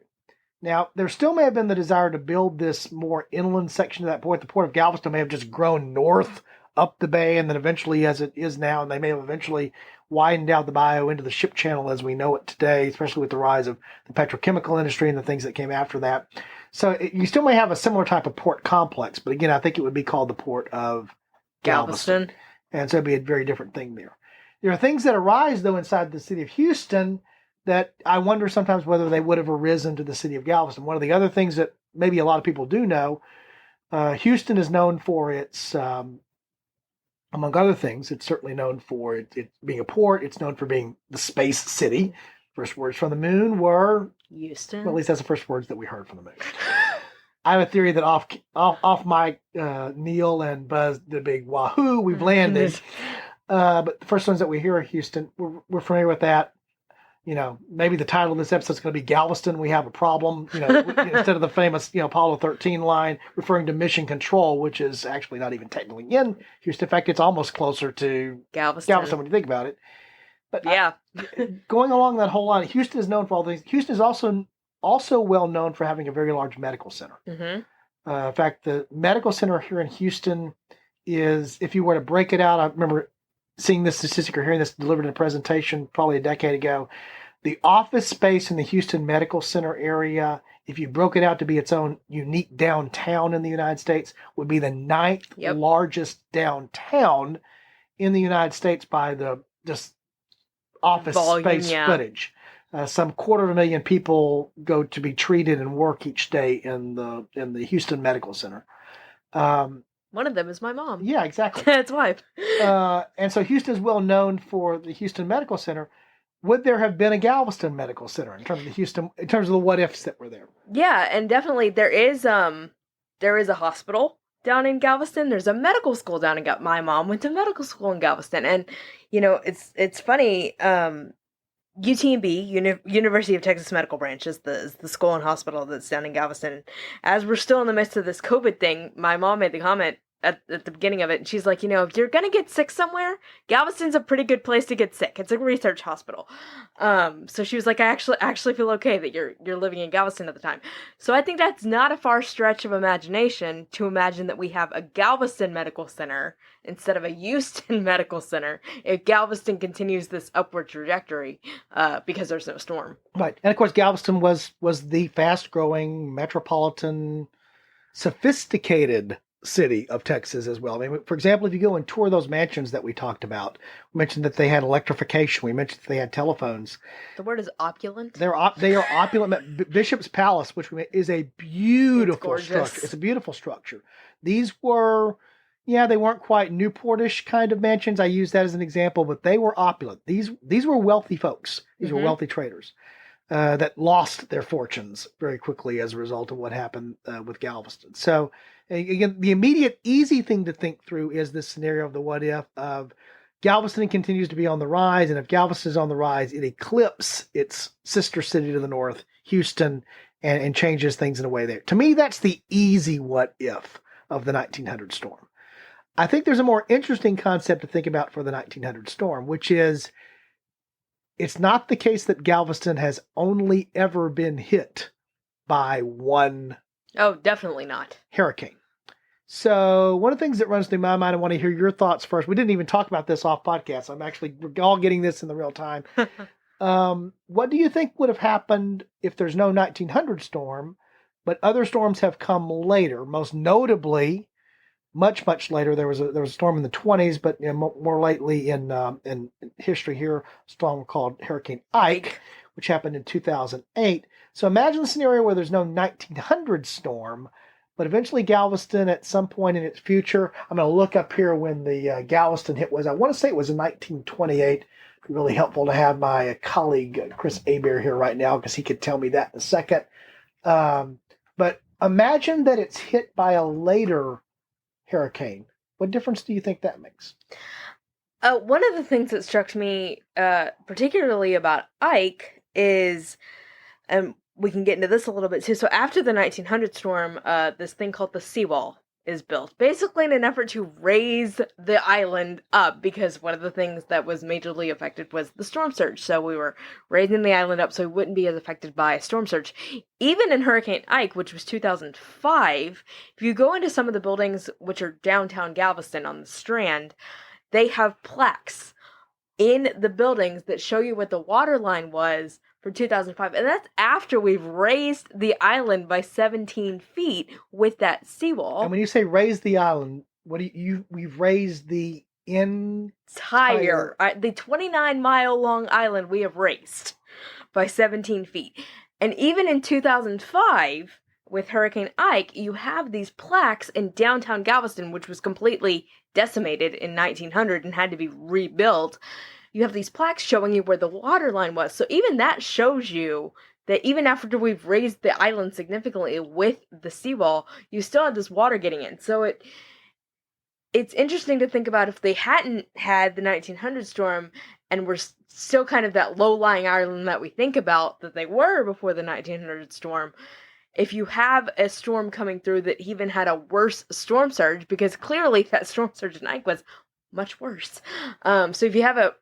Now, there still may have been the desire to build this more inland section of that port. The port of Galveston may have just grown north up the bay, and then eventually, as it is now, and they may have eventually widened out the bayou into the ship channel as we know it today, especially with the rise of the petrochemical industry and the things that came after that. So you still may have a similar type of port complex, but again, I think it would be called the Port of Galveston. And so it'd be a very different thing there. There are things that arise, though, inside the city of Houston that I wonder sometimes whether they would have arisen to the city of Galveston. One of the other things that maybe a lot of people do know, Houston is known for its, among other things, it's certainly known for it being a port. It's known for being the space city. First words from the moon were Houston. Well, at least that's the first words that we heard from the moon. I have a theory that off mic, Neil and Buzz did a big wahoo, we've landed. But the first ones that we hear are Houston. We're familiar with that. Maybe the title of this episode is going to be Galveston, We Have a Problem. Instead of the famous, Apollo 13 line referring to mission control, which is actually not even technically in Houston. In fact, it's almost closer to Galveston when you think about it. But yeah, going along that whole line, Houston is known for all things. Houston is also well known for having a very large medical center. Mm-hmm. In fact, the medical center here in Houston is, if you were to break it out, I remember seeing this statistic or hearing this delivered in a presentation probably a decade ago. The office space in the Houston Medical Center area, if you broke it out to be its own unique downtown in the United States, would be the ninth largest downtown in the United States by the just office space footage. Some 250,000 people go to be treated and work each day in the Houston Medical Center. One of them is my mom. Yeah, exactly. That's why. And so Houston is well known for the Houston Medical Center. Would there have been a Galveston Medical Center in terms of the what ifs that were there? Yeah, and definitely there is a hospital down in Galveston. There's a medical school down in Galveston. My mom went to medical school in Galveston, and it's funny. UTMB, University of Texas Medical Branch, is the school and hospital that's down in Galveston. As we're still in the midst of this COVID thing, my mom made the comment at the beginning of it, and she's like, if you're gonna get sick somewhere, Galveston's a pretty good place to get sick. It's a research hospital. So she was like, I actually feel okay that you're living in Galveston at the time. So I think that's not a far stretch of imagination to imagine that we have a Galveston Medical Center instead of a Houston Medical Center if Galveston continues this upward trajectory, because there's no storm. Right. And of course, Galveston was the fast-growing, metropolitan, sophisticated city of Texas as well. I mean, for example, if you go and tour those mansions that we talked about, we mentioned that they had electrification. We mentioned that they had telephones. The word is opulent. They are opulent. Bishop's Palace, which is a beautiful structure. It's a beautiful structure. These were, they weren't quite Newportish kind of mansions. I use that as an example, but they were opulent. These were wealthy folks. These were wealthy traders that lost their fortunes very quickly as a result of what happened with Galveston. So, again, the immediate easy thing to think through is this scenario of the what if of Galveston continues to be on the rise, and if Galveston is on the rise, it eclipses its sister city to the north, Houston, and changes things in a way there. To me, that's the easy what if of the 1900 storm. I think there's a more interesting concept to think about for the 1900 storm, which is it's not the case that Galveston has only ever been hit by one. Oh, definitely not. Hurricane. So one of the things that runs through my mind, I want to hear your thoughts first. We didn't even talk about this off podcast. We're all getting this in the real time. What do you think would have happened if there's no 1900 storm, but other storms have come later? Most notably, much later, there was a storm in the 20s, but more lately in history here, a storm called Hurricane Ike, which happened in 2008. So imagine the scenario where there's no 1900 storm, but eventually Galveston at some point in its future, I'm going to look up here when the Galveston hit was. I want to say it was in 1928. really helpful to have my colleague Chris Aber here right now because he could tell me that in a second. But imagine that it's hit by a later hurricane. What difference do you think that makes? One of the things that struck me particularly about Ike is, and we can get into this a little bit too, so after the 1900 storm, this thing called the seawall is built, basically in an effort to raise the island up, because one of the things that was majorly affected was the storm surge. So we were raising the island up so we wouldn't be as affected by a storm surge. Even in Hurricane Ike, which was 2005, if you go into some of the buildings which are downtown Galveston on the Strand, they have plaques in the buildings that show you what the water line was for 2005, and that's after we've raised the island by 17 feet with that seawall. And when you say raise the island, what do we've raised the entire the 29-mile long island we have raised by 17 feet. And even in 2005, with Hurricane Ike, you have these plaques in downtown Galveston, which was completely decimated in 1900 and had to be rebuilt. You have these plaques showing you where the water line was. So even that shows you that even after we've raised the island significantly with the seawall, you still have this water getting in. So it's interesting to think about if they hadn't had the 1900 storm and were still kind of that low-lying island that we think about that they were before the 1900 storm. If you have a storm coming through that even had a worse storm surge, because clearly that storm surge in Ike was much worse. So if you have a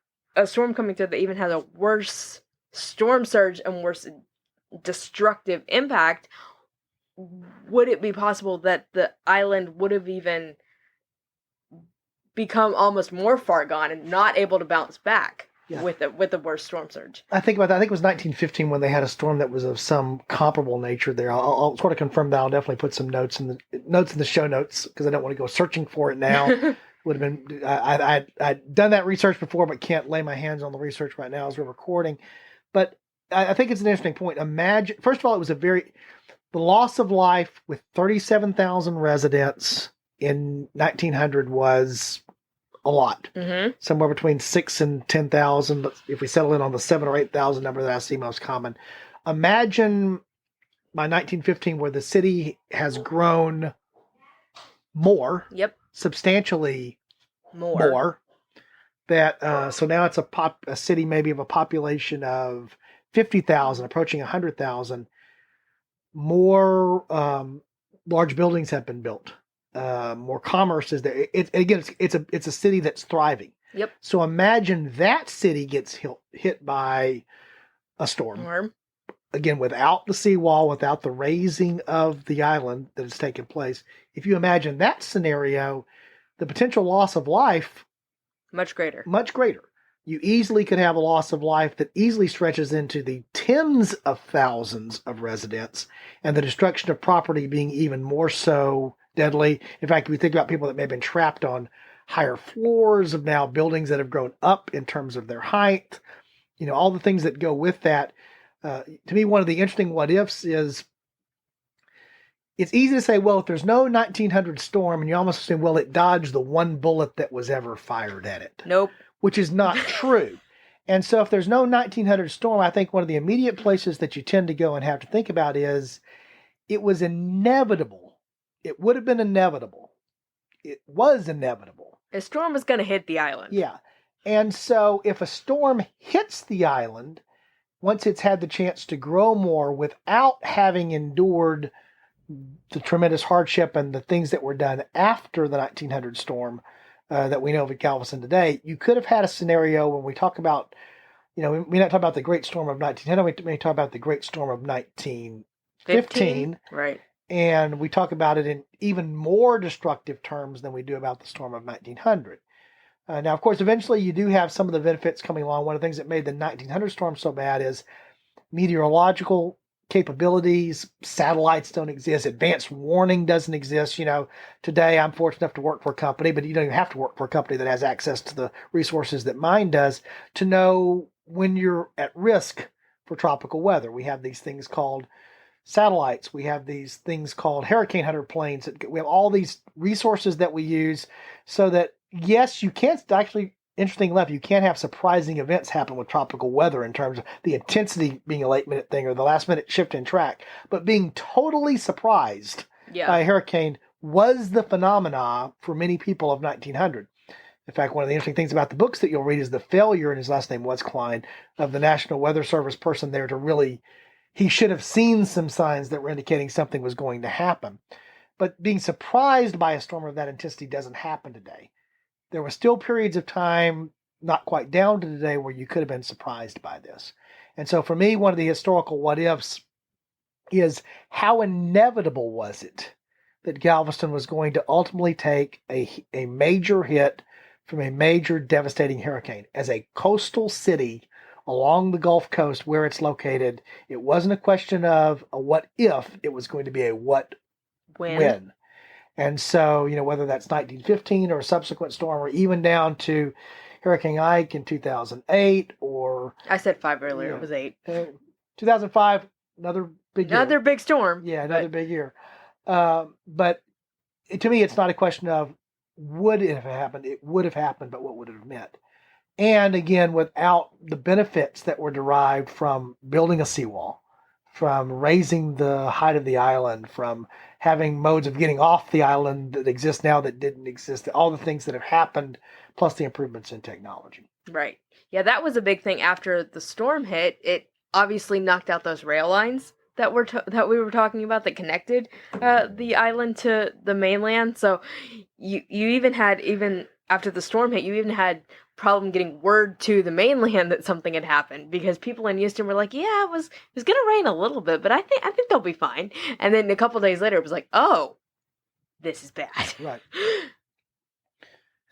storm coming through that even has a worse storm surge and worse destructive impact, would it be possible that the island would have even become almost more far gone and not able to bounce back with the worst storm surge? I think about that. I think it was 1915 when they had a storm that was of some comparable nature there. I'll sort of confirm that. I'll definitely put some notes in the show notes because I don't want to go searching for it now. Would have been I'd done that research before, but can't lay my hands on the research right now as we're recording. But I think it's an interesting point. Imagine, first of all, it was the loss of life with 37,000 residents in 1900 was a lot. Mm-hmm. Somewhere between 6,000 and 10,000. But if we settle in on the 7,000 or 8,000 number that I see most common, imagine by 1915 where the city has grown more. Yep. Substantially more. That so now it's a city maybe of a population of 50,000, approaching 100,000. More large buildings have been built. More commerce is there. It's a city that's thriving. Yep. So imagine that city gets hit by a storm. Again, without the seawall, without the raising of the island that has taken place. If you imagine that scenario, the potential loss of life much greater. You easily could have a loss of life that easily stretches into the tens of thousands of residents, and the destruction of property being even more so deadly. In fact, if we think about people that may have been trapped on higher floors of now buildings that have grown up in terms of their height, all the things that go with that. To me, one of the interesting what ifs is it's easy to say, well, if there's no 1900 storm, and you almost assume, well, it dodged the one bullet that was ever fired at it. Nope. Which is not true. And so if there's no 1900 storm, I think one of the immediate places that you tend to go and have to think about is it was inevitable. It would have been inevitable. It was inevitable. A storm was going to hit the island. Yeah. And so if a storm hits the island, once it's had the chance to grow more without having endured the tremendous hardship and the things that were done after the 1900 storm that we know of at Galveston today, you could have had a scenario when we talk about, we not talk about the Great Storm of 1900, we may talk about the Great Storm of 1915. Right. And we talk about it in even more destructive terms than we do about the storm of 1900. Now, of course, eventually you do have some of the benefits coming along. One of the things that made the 1900 storm so bad is meteorological capabilities. Satellites don't exist. Advanced warning doesn't exist. Today I'm fortunate enough to work for a company, but you don't even have to work for a company that has access to the resources that mine does to know when you're at risk for tropical weather. We have these things called satellites. We have these things called hurricane hunter planes. We have all these resources that we use so that, yes, you can't actually interesting enough, you can't have surprising events happen with tropical weather in terms of the intensity being a late-minute thing or the last-minute shift in track. But being totally surprised by a hurricane was the phenomena for many people of 1900. In fact, one of the interesting things about the books that you'll read is the failure, and his last name was Klein, of the National Weather Service person there to really, he should have seen some signs that were indicating something was going to happen. But being surprised by a storm of that intensity doesn't happen today. There were still periods of time, not quite down to today, where you could have been surprised by this. And so for me, one of the historical what-ifs is how inevitable was it that Galveston was going to ultimately take a major hit from a major devastating hurricane. As a coastal city along the Gulf Coast where it's located, it wasn't a question of a what if, it was going to be a what when. And so, whether that's 1915 or a subsequent storm, or even down to Hurricane Ike in 2008, or... I said 5 earlier, it was 8. 2005, another big year. Another big storm. Yeah, another big year. But to me, it's not a question of would it have happened. It would have happened, but what would it have meant? And again, without the benefits that were derived from building a seawall, from raising the height of the island, from having modes of getting off the island that exist now that didn't exist, all the things that have happened, plus the improvements in technology. Right. Yeah, that was a big thing after the storm hit. It obviously knocked out those rail lines that we were talking about that connected the island to the mainland. So you even after the storm hit, you even had problem getting word to the mainland that something had happened, because people in Houston were like, yeah, it was going to rain a little bit, but I think they'll be fine. And then a couple days later, it was like, oh, this is bad. Right.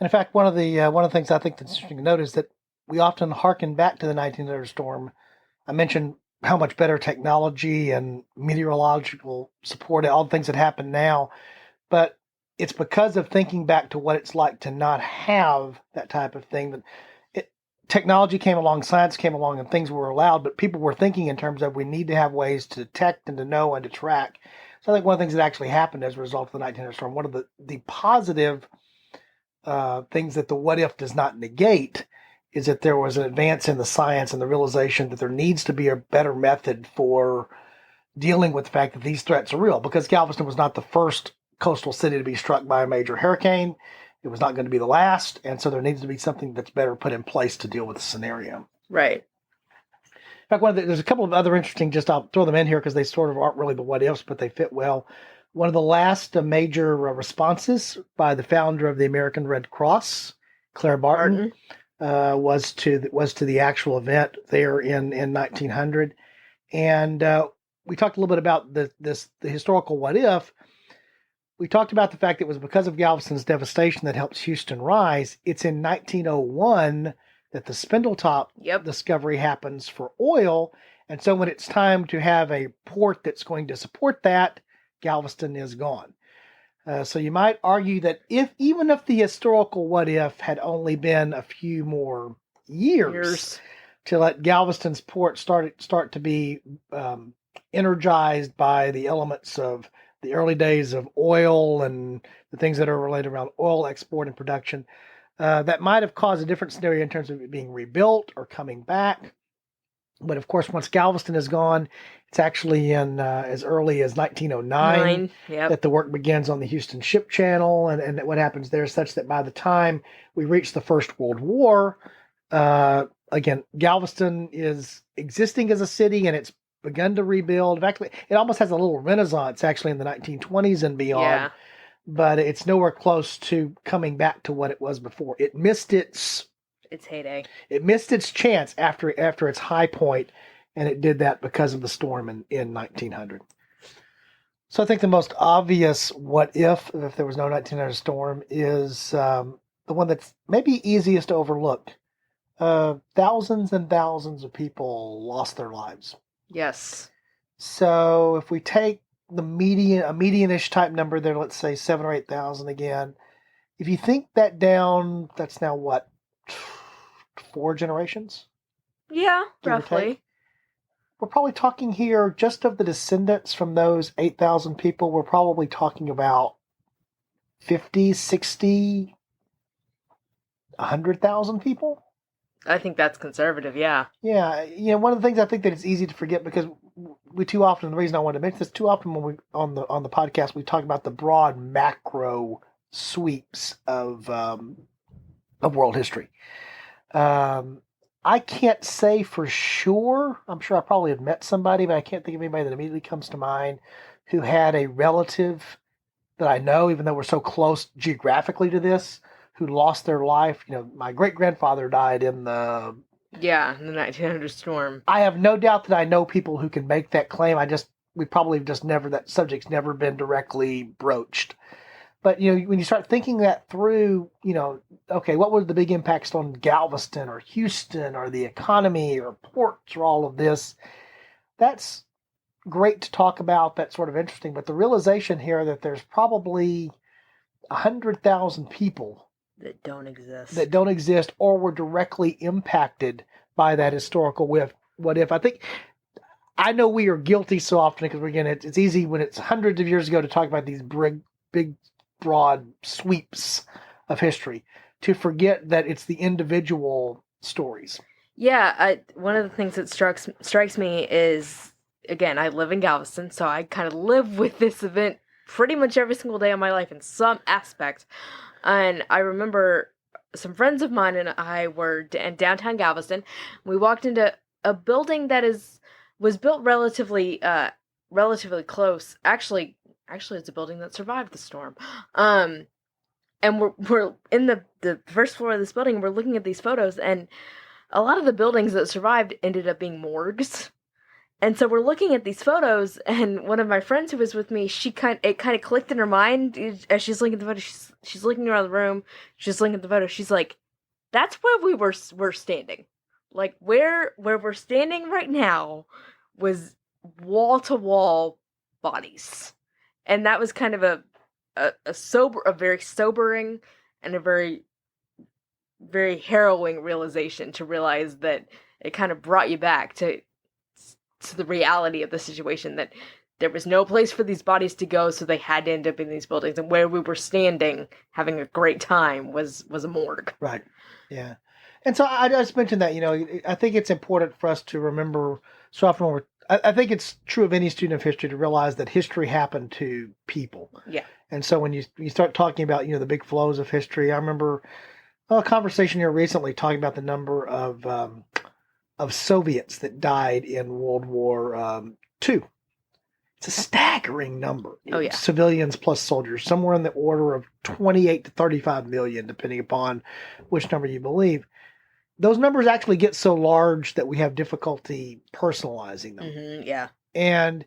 And in fact, one of the things I think that's interesting to note is that we often hearken back to the 1900 storm. I mentioned how much better technology and meteorological support, all the things that happen now, but it's because of thinking back to what it's like to not have that type of thing that technology came along, science came along, and things were allowed, but people were thinking in terms of we need to have ways to detect and to know and to track. So I think one of the things that actually happened as a result of the 1900 storm, one of the positive things that the what if does not negate, is that there was an advance in the science and the realization that there needs to be a better method for dealing with the fact that these threats are real, because Galveston was not the first coastal city to be struck by a major hurricane. It was not going to be the last, and so there needs to be something that's better put in place to deal with the scenario. Right. In fact, there's a couple of other interesting, I'll throw them in here because they sort of aren't really the what ifs, but they fit well. One of the last major responses by the founder of the American Red Cross, Claire Barton. Was to the actual event there in 1900, and we talked a little bit about the historical what if. We talked about the fact that it was because of Galveston's devastation that helps Houston rise. It's in 1901 that the Spindletop discovery happens for oil, and so when it's time to have a port that's going to support that, Galveston is gone. So you might argue that even if the historical what if had only been a few more years to let Galveston's port start to be energized by the elements of the early days of oil and the things that are related around oil export and production, that might have caused a different scenario in terms of it being rebuilt or coming back. But of course, once Galveston is gone, it's actually in as early as 1909 that the work begins on the Houston Ship Channel, and what happens there is such that by the time we reach the First World War, again, Galveston is existing as a city, and it's begun to rebuild. In fact, it almost has a little renaissance actually in the 1920s and beyond, but it's nowhere close to coming back to what it was before. It missed its heyday. It missed its chance after its high point, and it did that because of the storm in 1900. So I think the most obvious what if there was no 1900 storm is the one that's maybe easiest to overlook. Thousands and thousands of people lost their lives. Yes. So if we take a median-ish type number there, let's say 7,000 or 8,000 again, if you think that down, that's now what? 4 generations? Yeah, roughly. We're probably talking here, just of the descendants from those 8,000 people, we're probably talking about 50, 60, 100,000 people. I think that's conservative, yeah. Yeah, one of the things I think that it's easy to forget because we too often, the reason I wanted to mention this, too often when we on the podcast we talk about the broad macro sweeps of world history. I can't say for sure. I'm sure I probably have met somebody, but I can't think of anybody that immediately comes to mind who had a relative that I know, even though we're so close geographically to this, who lost their life. My great-grandfather died in the... Yeah, the 1900 storm. I have no doubt that I know people who can make that claim. We probably just never, that subject's never been directly broached. But, when you start thinking that through, okay, what were the big impacts on Galveston or Houston or the economy or ports or all of this? That's great to talk about. That's sort of interesting. But the realization here that there's probably 100,000 people that don't exist or were directly impacted by that historical what if. I know we are guilty so often because, again, it's easy when it's hundreds of years ago to talk about these big broad sweeps of history to forget that it's the individual stories. Yeah, one of the things that strikes me is, again, I live in Galveston, so I kind of live with this event pretty much every single day of my life in some aspect. And I remember some friends of mine and I were in downtown Galveston. We walked into a building that was built relatively close. Actually, it's a building that survived the storm. And we're in the first floor of this building. We're looking at these photos, and a lot of the buildings that survived ended up being morgues. And so we're looking at these photos, and one of my friends who was with me, it kind of clicked in her mind as she's looking at the photo. She's looking around the room. She's looking at the photo. She's like, "That's where we're standing. Like where we're standing right now was wall to wall bodies." And that was kind of a very sobering and a very, very harrowing realization to realize that it kind of brought you back to the reality of the situation, that there was no place for these bodies to go, so they had to end up in these buildings, and where we were standing having a great time was a morgue. Right. Yeah. And so I just mentioned that, I think it's important for us to remember so often when I think it's true of any student of history to realize that history happened to people. Yeah. And so when you start talking about, the big flows of history, I remember a conversation here recently talking about the number of Soviets that died in World War II. It's a staggering number. Oh, yeah. Civilians plus soldiers, somewhere in the order of 28 to 35 million, depending upon which number you believe. Those numbers actually get so large that we have difficulty personalizing them. Mm-hmm, yeah. And,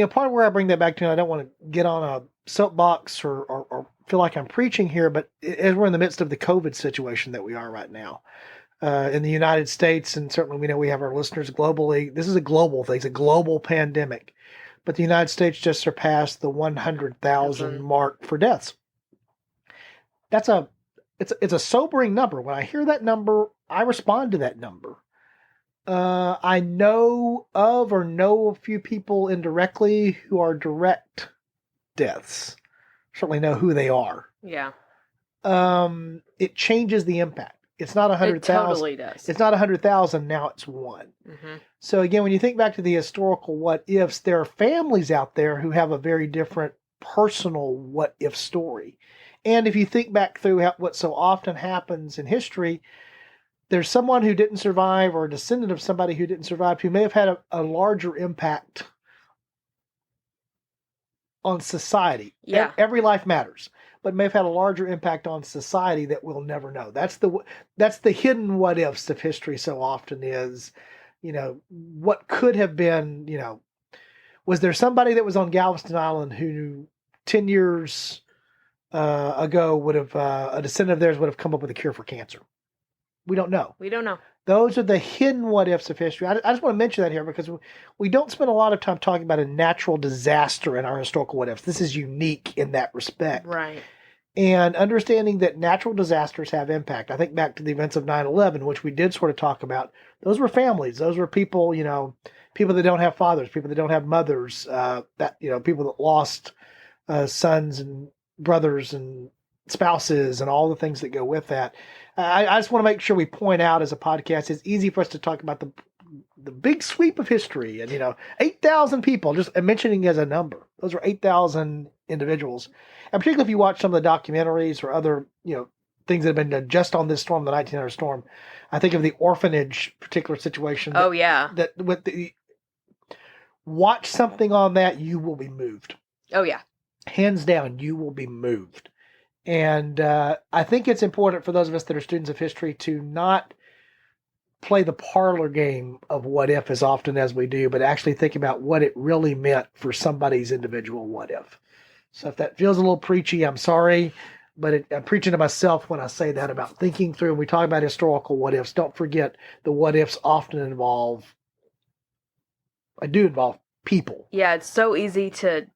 part of where I bring that back to, I don't want to get on a soapbox or feel like I'm preaching here, but as we're in the midst of the COVID situation that we are right now, in the United States, and certainly we know we have our listeners globally, this is a global thing. It's a global pandemic. But the United States just surpassed the 100,000 mark for deaths. It's a sobering number. When I hear that number, I respond to that number. I know a few people indirectly who are direct deaths. Certainly know who they are. Yeah. It changes the impact. It's not 100,000. It totally does. It's not 100,000. Now it's one. Mm-hmm. So again, when you think back to the historical what ifs, there are families out there who have a very different personal what if story. And if you think back through what so often happens in history, there's someone who didn't survive or a descendant of somebody who didn't survive who may have had a larger impact on society. Yeah. Every life matters, but may have had a larger impact on society that we'll never know. That's the hidden what ifs of history so often is, what could have been, was there somebody that was on Galveston Island who 10 years ago would have, a descendant of theirs would have come up with a cure for cancer? We don't know. Those are the hidden what ifs of history. I just want to mention that here because we don't spend a lot of time talking about a natural disaster in our historical what ifs. This is unique in that respect. Right. And understanding that natural disasters have impact. I think back to the events of 9/11, which we did sort of talk about. Those were families. Those were people, people that don't have fathers, people that don't have mothers, people that lost sons and brothers and spouses and all the things that go with that. I just want to make sure we point out as a podcast, it's easy for us to talk about the big sweep of history and, 8,000 people, just mentioning as a number. Those are 8,000 individuals. And particularly if you watch some of the documentaries or other, things that have been done just on this storm, the 1900 storm, I think of the orphanage particular situation. Oh, yeah. Watch something on that, you will be moved. Oh, yeah. Hands down, you will be moved. And I think it's important for those of us that are students of history to not play the parlor game of what if as often as we do, but actually think about what it really meant for somebody's individual what if. So if that feels a little preachy, I'm sorry, but I'm preaching to myself when I say that about thinking through. And we talk about historical what ifs. Don't forget the what ifs often involve people. Yeah, it's so easy to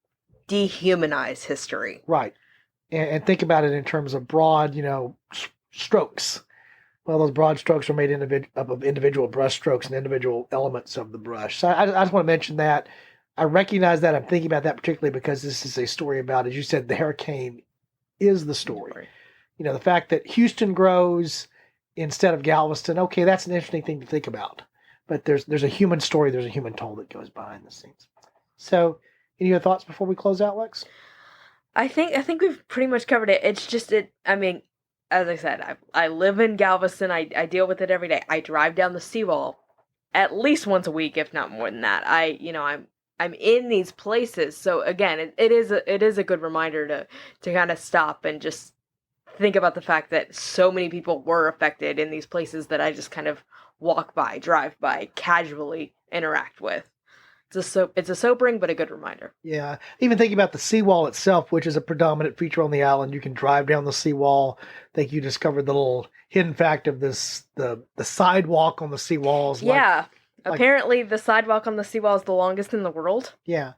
dehumanize history. Right. And think about it in terms of broad, strokes. Well, those broad strokes are made up of individual brush strokes and individual elements of the brush. So I just want to mention that. I recognize that. I'm thinking about that particularly because this is a story about, as you said, the hurricane is the story. The fact that Houston grows instead of Galveston, okay, that's an interesting thing to think about. But there's a human story, there's a human toll that goes behind the scenes. So, any other thoughts before we close out, Lex? I think we've pretty much covered it. It's just as I said, I live in Galveston. I deal with it every day. I drive down the seawall at least once a week, if not more than that. I'm in these places. So again, it is a good reminder to kind of stop and just think about the fact that so many people were affected in these places that I just kind of walk by, drive by, casually interact with. It's a sobering but a good reminder. Yeah. Even thinking about the seawall itself, which is a predominant feature on the island. You can drive down the seawall. I think you discovered the little hidden fact of this, the sidewalk on the seawalls. Yeah. Apparently the sidewalk on the seawall is the longest in the world. Yeah.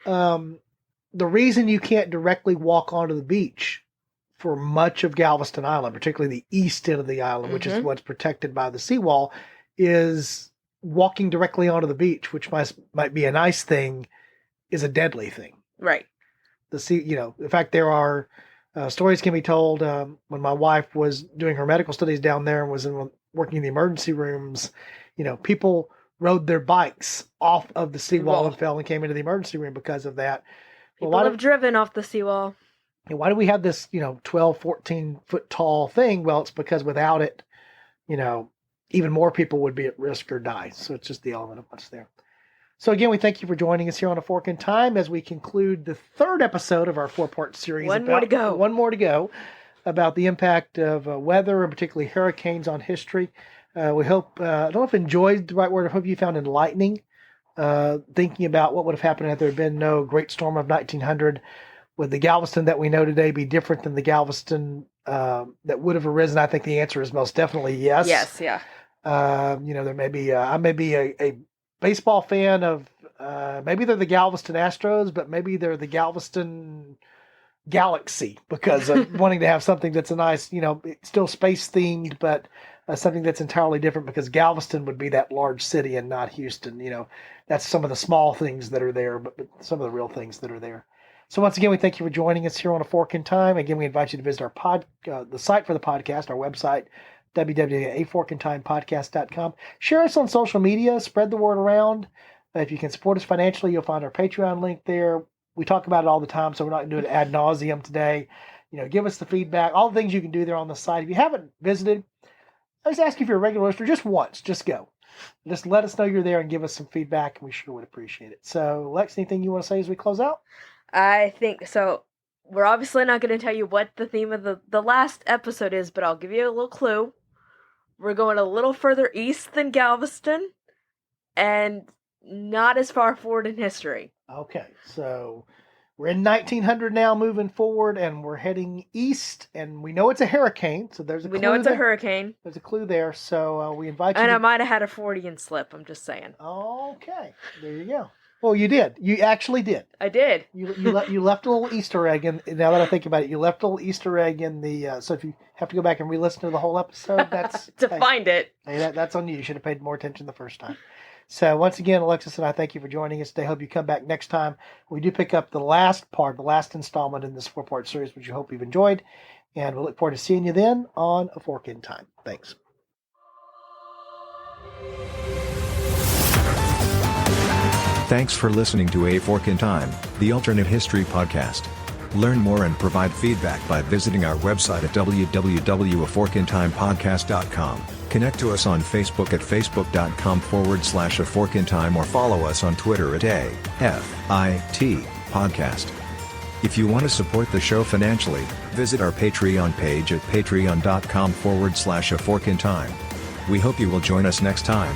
The reason you can't directly walk onto the beach for much of Galveston Island, particularly the east end of the island, which is what's protected by the seawall, is walking directly onto the beach, which might be a nice thing, is a deadly thing. Right. In fact, there are stories can be told when my wife was doing her medical studies down there and was working in the emergency rooms, people rode their bikes off of the seawall and fell and came into the emergency room because of that. People have driven off the seawall. And why do we have this, 12, 14 foot tall thing? Well, it's because without it, even more people would be at risk or die. So it's just the element of what's there. So again, we thank you for joining us here on A Fork in Time as we conclude the third episode of our 4-part series. One more to go about the impact of weather and particularly hurricanes on history. We hope, I don't know if enjoyed the right word, I hope you found enlightening, thinking about what would have happened if there had been no great storm of 1900. Would the Galveston that we know today be different than the Galveston that would have arisen? I think the answer is most definitely yes. Yes, yeah. There may be, I may be a baseball fan of, maybe they're the Galveston Astros, but maybe they're the Galveston Galaxy because of wanting to have something that's a nice, still space themed, but something that's entirely different because Galveston would be that large city and not Houston. That's some of the small things that are there, but some of the real things that are there. So once again, we thank you for joining us here on A Fork in Time. Again, we invite you to visit our the site for the podcast, our website, www.aforkintimepodcast.com. Share us on social media. Spread the word around. If you can support us financially, you'll find our Patreon link there. We talk about it all the time, so we're not going to do it ad nauseum today. Give us the feedback. All the things you can do there on the site. If you haven't visited, I just ask you if you're a regular listener, just once. Just go. Just let us know you're there and give us some feedback, and we sure would appreciate it. So, Lex, anything you want to say as we close out? I think so. We're obviously not going to tell you what the theme of the last episode is, but I'll give you a little clue. We're going a little further east than Galveston and not as far forward in history. Okay, so we're in 1900 now moving forward, and we're heading east, and we know it's a hurricane, so there's a clue. We know it's a hurricane. There's a clue there, so we invite you And I might have had a Freudian slip, I'm just saying. Okay, there you go. Well, you did. You actually did. I did. You left a little Easter egg in. Now that I think about it, you left a little Easter egg in the. So if you have to go back and re-listen to the whole episode, that's find it. Hey, that's on you. You should have paid more attention the first time. So once again, Alexis and I thank you for joining us today. Hope you come back next time. We do pick up the last installment in this 4-part series, which you hope you've enjoyed. And we'll look forward to seeing you then on A Fork in Time. Thanks. Thanks for listening to A Fork in Time, the alternate history podcast. Learn more and provide feedback by visiting our website at www.aforkintimepodcast.com. Connect to us on Facebook at facebook.com/aforkintime or follow us on Twitter at AFIT Podcast. If you want to support the show financially, visit our Patreon page at patreon.com/aforkintime. We hope you will join us next time.